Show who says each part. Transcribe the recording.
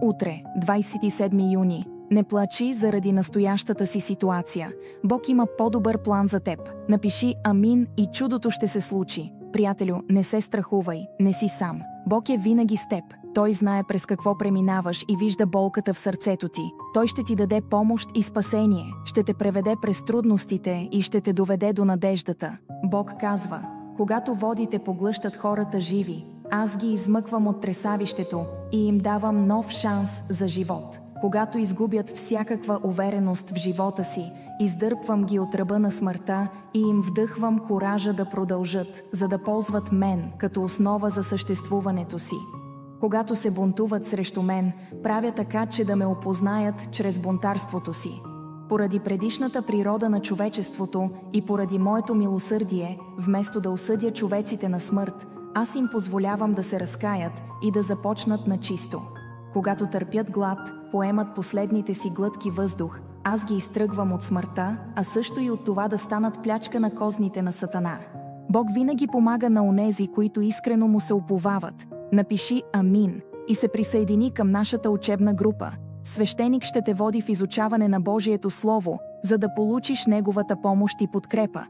Speaker 1: Утре, 27 юни. Не плачи заради настоящата си ситуация. Бог има по-добър план за теб. Напиши амин и чудото ще се случи. Приятелю, не се страхувай, не си сам. Бог е винаги с теб. Той знае през какво преминаваш и вижда болката в сърцето ти. Той ще ти даде помощ и спасение, ще те преведе през трудностите и ще те доведе до надеждата. Бог казва: когато водите поглъщат хората живи, аз ги измъквам от тресавището и им давам нов шанс за живот. Когато изгубят всякаква увереност в живота си, издърпвам ги от ръба на смъртта и им вдъхвам коража да продължат, за да ползват мен като основа за съществуването си. Когато се бунтуват срещу мен, правя така, че да ме опознаят чрез бунтарството си. Поради предишната природа на човечеството и поради моето милосърдие, вместо да осъдя човеците на смърт, аз им позволявам да се разкаят и да започнат на чисто. Когато търпят глад, поемат последните си глътки въздух, аз ги изтръгвам от смъртта, а също и от това да станат плячка на козните на Сатана. Бог винаги помага на онези, които искрено му се уповават. Напиши амин и се присъедини към нашата учебна група. Свещеник ще те води в изучаване на Божието Слово, за да получиш неговата помощ и подкрепа.